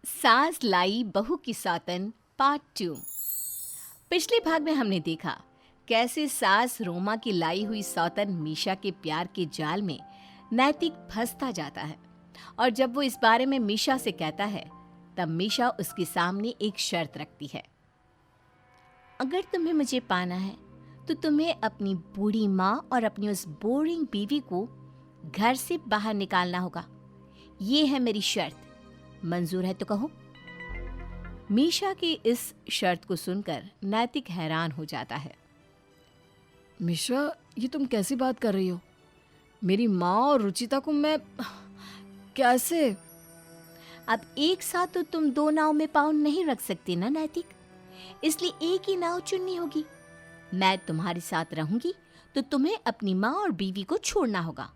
सास लाई बहू की सौतन पार्ट 2। पिछले भाग में हमने देखा कैसे सास रोमा की लाई हुई सौतन मीशा के प्यार के जाल में नैतिक फंसता जाता है। और जब वो इस बारे में मीशा से कहता है तब मीशा उसके सामने एक शर्त रखती है। अगर तुम्हें मुझे पाना है तो तुम्हें अपनी बूढ़ी माँ और अपनी उस बोरिंग बीवी को घर से बाहर निकालना होगा। ये है मेरी शर्त, मंजूर है तो कहो। मीशा की इस शर्त को सुनकर नैतिक हैरान हो जाता है। मिश्रा, ये तुम कैसी बात कर रही हो? मेरी माँ और रुचिता को मैं कैसे? अब एक साथ तो तुम दो नाव में पाँव नहीं रख सकती ना नैतिक, इसलिए एक ही नाव चुननी होगी। मैं तुम्हारे साथ रहूंगी तो तुम्हें अपनी माँ और बीवी को छोड़ना होगा।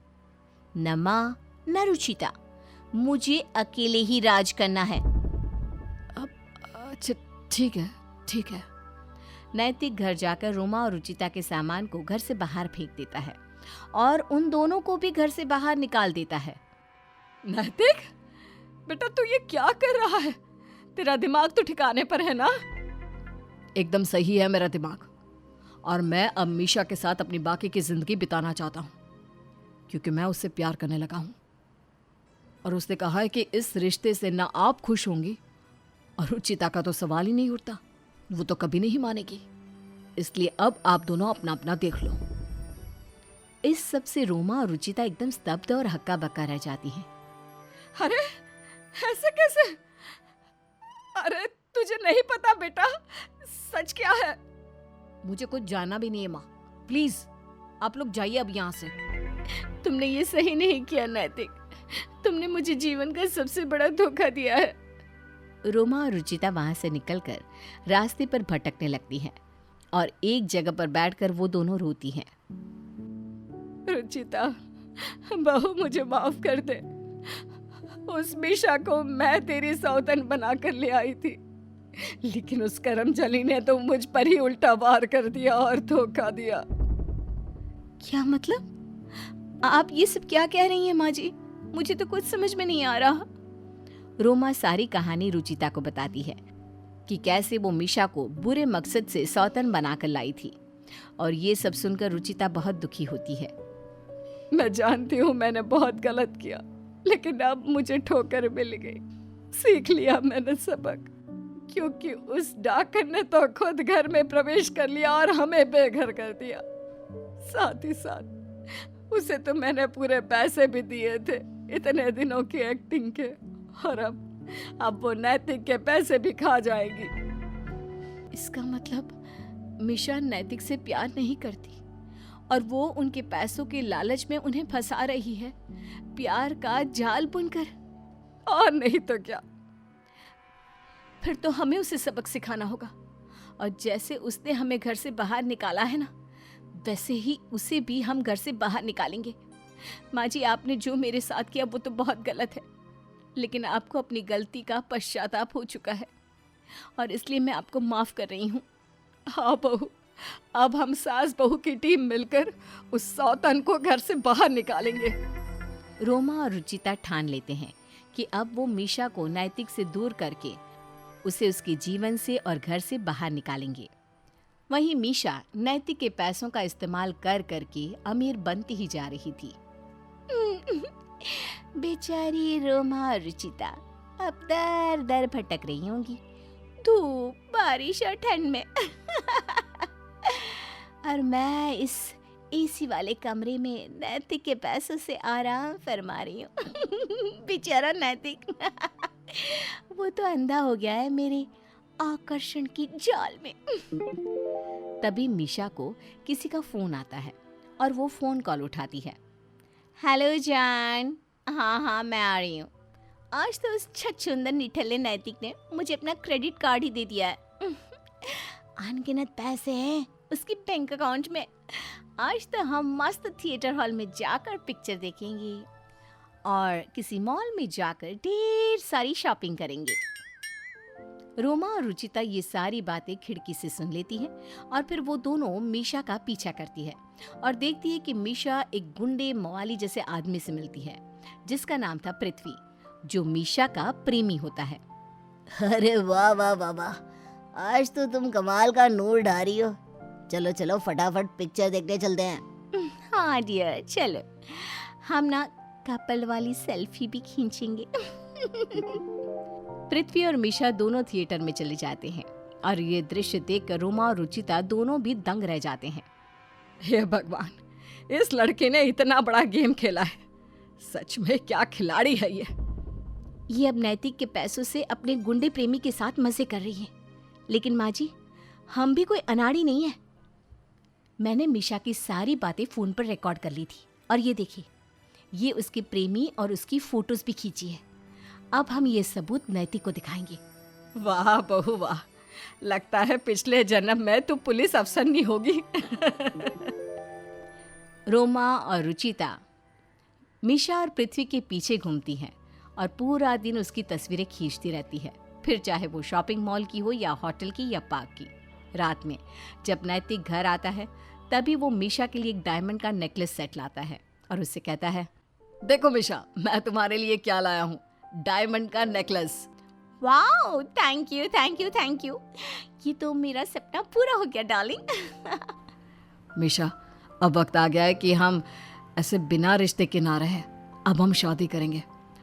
न माँ न रुचिता, मुझे अकेले ही राज करना है। अच्छा ठीक है, ठीक है। नैतिक घर जाकर रोमा और रुचिता के सामान को घर से बाहर फेंक देता है और उन दोनों को भी घर से बाहर निकाल देता है। नैतिक, बेटा तू ये क्या कर रहा है? तेरा दिमाग तो ठिकाने पर है ना? एकदम सही है मेरा दिमाग, और मैं अब मीशा के साथ अपनी बाकी की जिंदगी बिताना चाहता हूँ, क्योंकि मैं उससे प्यार करने लगा हूँ। और उसने कहा है कि इस रिश्ते से ना आप खुश होंगी और रुचिता का तो सवाल ही नहीं उठता, वो तो कभी नहीं मानेगी। इसलिए अब आप दोनों अपना अपना देख लो। इस सब से रोमा और रुचिता एकदम स्तब्ध और हक्का बक्का रह जाती हैं। अरे ऐसे कैसे? अरे तुझे नहीं पता बेटा, सच क्या है? मुझे कुछ जानना भी नहीं है माँ, प्लीज आप लोग जाइए अब यहाँ से। तुमने ये सही नहीं किया नैतिक, तुमने मुझे जीवन का सबसे बड़ा धोखा दिया है। रोमा और रुचिता वहां से निकलकर रास्ते पर भटकने लगती हैं और एक जगह पर बैठकर वो दोनों रोती हैं। रुचिता बहू, मुझे माफ कर दे। उस मीशा को मैं तेरी सौतन बनाकर ले आई थी, लेकिन उस करमजली ने तो मुझ पर ही उल्टा वार कर दिया और धोखा दिया। क्या मतलब? आप ये सब क्या कह रही हैं माँ जी? मुझे तो कुछ समझ में नहीं आ रहा। रोमा सारी कहानी रुचिता को बताती है कि कैसे वो मीशा को बुरे मकसद से सौतन बनाकर लाई थी, और ये सब सुनकर रुचिता बहुत दुखी होती है। मैं जानती हूँ मैंने बहुत गलत किया, लेकिन अब मुझे ठोकर मिल गई। सीख लिया मैंने सबक, क्योंकि उस डाकन ने तो खुद घर में प्रवेश कर लिया और हमें बेघर कर दिया। साथ ही साथ उसे तो मैंने पूरे पैसे भी दिए थे इतने दिनों की एक्टिंग के, और अब वो नैतिक के पैसे भी खा जाएगी। इसका मतलब मीशा नैतिक से प्यार नहीं करती और वो उनके पैसों के लालच में उन्हें फंसा रही है, प्यार का जाल बुनकर। और नहीं तो क्या। फिर तो हमें उसे सबक सिखाना होगा, और जैसे उसने हमें घर से बाहर निकाला है ना, वैसे ही उसे भी हम घर से बाहर निकालेंगे। माँ जी, आपने जो मेरे साथ किया वो तो बहुत गलत है, लेकिन आपको अपनी गलती का पश्चाताप हो चुका है और इसलिए मैं आपको माफ कर रही हूँ। हाँ बहू, अब हम सास बहू की टीम मिलकर उस सौतन को घर से बाहर निकालेंगे। रोमा और रुचिता ठान लेते हैं कि अब वो मीशा को नैतिक से दूर करके उसे उसके जीवन से और घर से बाहर निकालेंगे। वहीं मीशा नैतिक के पैसों का इस्तेमाल कर करके अमीर बनती ही जा रही थी। बेचारी रोमा और रुचिता अब दर दर भटक रही होंगी, धूप, बारिश और ठंड में। और मैं इस एसी वाले कमरे में नैतिक के पैसों से आराम फरमा रही हूँ। बेचारा नैतिक, वो तो अंधा हो गया है मेरे आकर्षण की जाल में। तभी मीशा को किसी का फोन आता है और वो फोन कॉल उठाती है। हेलो जान, हाँ मैं आ रही हूँ। आज तो उस छछूंदर निठल्ले नैतिक ने मुझे अपना क्रेडिट कार्ड ही दे दिया है। अनगिनत पैसे हैं उसकी बैंक अकाउंट में। आज तो हम मस्त थिएटर हॉल में जाकर पिक्चर देखेंगे और किसी मॉल में जाकर ढेर सारी शॉपिंग करेंगे। रोमा और रुचिता ये सारी बातें खिड़की से सुन लेती हैं और फिर वो दोनों मीशा का पीछा करती है और देखती है कि मीशा एक गुंडे मवाली जैसे आदमी से मिलती है जिसका नाम था पृथ्वी, जो मीशा का प्रेमी होता है। अरे वाह वाह वाह वाह, आज तो तुम कमाल का नूर ढा रही हो। चलो चलो फटाफट पिक्चर देखने चलते हैं। हाँ डियर चलो, हम ना कपल वाली सेल्फी भी खींचेंगे। पृथ्वी और मीशा दोनों थिएटर में चले जाते हैं और ये दृश्य देखकर रोमा और रुचिता दोनों भी दंग रह जाते हैं। हे भगवान, इस लड़के ने इतना बड़ा गेम खेला है। सच में क्या खिलाड़ी है ये अब नैतिक के पैसों से अपने गुंडे प्रेमी के साथ मजे कर रही है। लेकिन माँ जी, हम भी कोई अनाड़ी नहीं है। मैंने मीशा की सारी बातें फोन पर रिकॉर्ड कर ली थी और ये देखिए, ये उसके प्रेमी और उसकी फोटोज भी खींची है। अब हम ये सबूत नैतिक को दिखाएंगे। वाह बहू वाह, लगता है पिछले जन्म में तू पुलिस अफसरनी होगी। रोमा और रुचिता मीशा और पृथ्वी के पीछे घूमती हैं और पूरा दिन उसकी तस्वीरें खींचती रहती है, फिर चाहे वो शॉपिंग मॉल की हो या होटल की या पार्क की। रात में जब नैतिक घर आता है तभी वो मीशा के लिए एक डायमंड का नेकलेस सेट लाता है और उससे कहता है, देखो मीशा, मैं तुम्हारे लिए क्या लाया हूँ, डायमंड का necklace. Wow, thank you thank you thank you, ये तो मेरा सपना पूरा हो गया डार्लिंग। मीशा, अब वक्त आ गया है कि हम ऐसे बिना रिश्ते के ना रहे। अब हम शादी करेंगे।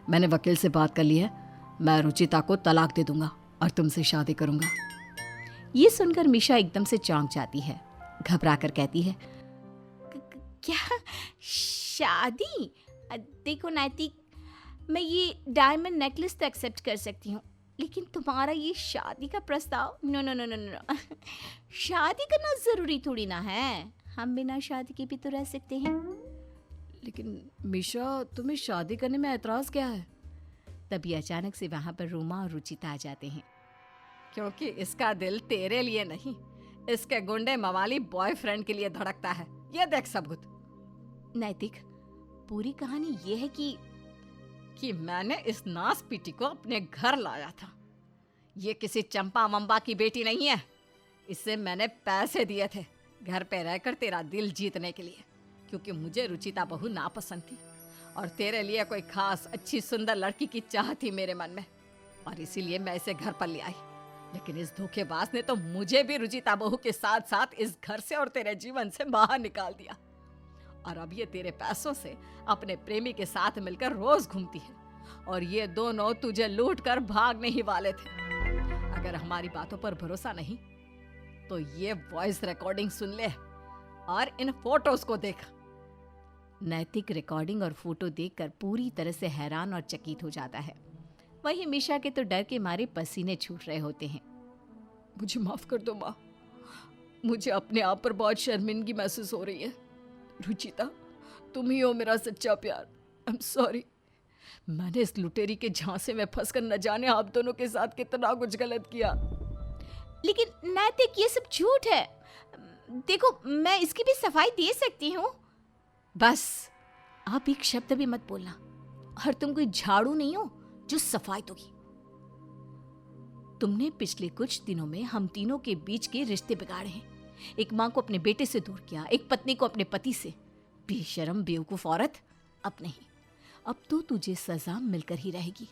मैंने वकील से बात कर ली है, मैं रुचिता को तलाक दे दूंगा और तुमसे शादी करूंगा। ये सुनकर मीशा एकदम से चौंक जाती है, घबरा कर कहती है, क्या शादी? देखो नैतिक, मैं ये डायमंड नेकलेस तो एक्सेप्ट कर सकती हूँ, लेकिन तुम्हारा ये शादी का प्रस्ताव, no no no no no. शादी करना जरूरी थोड़ी ना है, हम बिना शादी के भी तो रह सकते हैं। लेकिन मीशा, तुम्हें शादी करने में एतराज क्या है? तभी अचानक से वहां पर रोमा और रुचिता आ जाते हैं। क्योंकि इसका दिल तेरे लिए नहीं, इसके गुंडे मवाली बॉयफ्रेंड के लिए धड़कता है। ये देख सबूत। नैतिक, पूरी कहानी ये है कि मैंने इस नास पीटी को अपने घर लाया था। ये किसी चंपा वंबा की बेटी नहीं है। इससे मैंने पैसे दिए थे घर पे रहकर तेरा दिल जीतने के लिए, क्योंकि मुझे रुचिता बहू नापसंद थी और तेरे लिए कोई खास अच्छी सुंदर लड़की की चाह थी मेरे मन में, और इसीलिए मैं इसे घर पर ले आई। लेकिन इस धोखेबाज ने तो मुझे भी रुचिता बहू के साथ साथ इस घर से और तेरे जीवन से बाहर निकाल दिया, और अब ये तेरे पैसों से अपने प्रेमी के साथ मिलकर रोज घूमती है, और ये दोनों तुझे लूट कर भागने ही वाले थे। अगर हमारी बातों पर भरोसा नहीं तो ये वॉइस रिकॉर्डिंग सुन ले और इन फोटोज को देख। नैतिक रिकॉर्डिंग और फोटो देखकर पूरी तरह से हैरान और चकित हो जाता है। वहीं मीशा के तो डर के मारे पसीने छूट रहे होते हैं। मुझे माफ कर दो माँ, मुझे अपने आप पर बहुत शर्मिंदगी महसूस हो रही है। रुचिता, तुम ही हो मेरा सच्चा प्यार। I am sorry. मैंने इस लुटेरी के झांसे में फंसकर न जाने आप दोनों के साथ कितना कुछ गलत किया। लेकिन नैतिक, ये सब झूठ है। देखो, मैं इसकी भी सफाई दे सकती हूँ। बस आप एक शब्द भी मत बोलना, और तुम कोई झाड़ू नहीं हो जो सफाई दोगी। तुमने पिछले कुछ दिनों में हम तीनों के बीच के रिश्ते बिगाड़े हैं। एक माँ को अपने बेटे से दूर किया, एक पत्नी को अपने पति से। बेशरम बेवकूफ औरत। अब नहीं, अब तो तुझे सजा मिलकर ही रहेगी।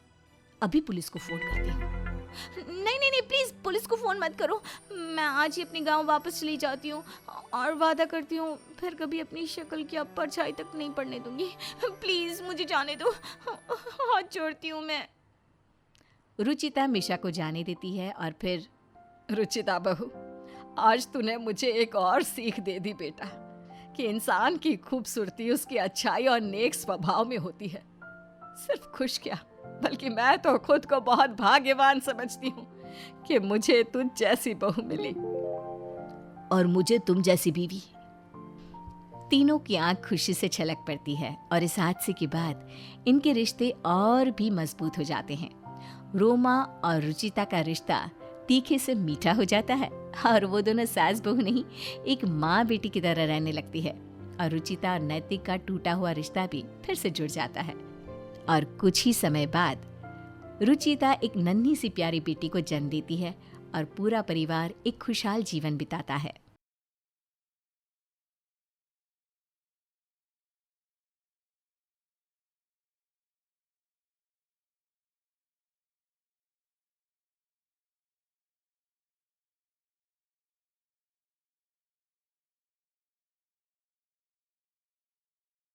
अभी पुलिस को फोन करती हूँ। नहीं नहीं नहीं, प्लीज पुलिस को फोन मत करो। मैं आज ही अपने गांव वापस चली जाती हूँ और वादा करती हूँ फिर कभी अपनी शक्ल की अब परछाई तक नहीं पड़ने दूंगी। प्लीज मुझे जाने दो, हाथ जोड़ती हूँ मैं। रुचिता मीशा को जाने देती है और फिर, रुचिता बहू, आज तूने मुझे एक और सीख दे दी बेटा, कि इंसान की खूबसूरती उसकी अच्छाई और नेक स्वभाव में होती है। सिर्फ खुश क्या, बल्कि मैं तो खुद को बहुत भाग्यवान समझती हूँ कि मुझे तुझ जैसी बहू मिली और मुझे तुम जैसी बीवी। तीनों की आंख खुशी से छलक पड़ती है और इस हादसे के बाद इनके रिश्ते और भी मजबूत हो जाते हैं। रोमा और रुचिता का रिश्ता तीखे से मीठा हो जाता है और वो दोनों सास बहू नहीं, एक माँ बेटी की तरह रहने लगती है। और रुचिता और नैतिक का टूटा हुआ रिश्ता भी फिर से जुड़ जाता है। और कुछ ही समय बाद रुचिता एक नन्ही सी प्यारी बेटी को जन्म देती है और पूरा परिवार एक खुशहाल जीवन बिताता है।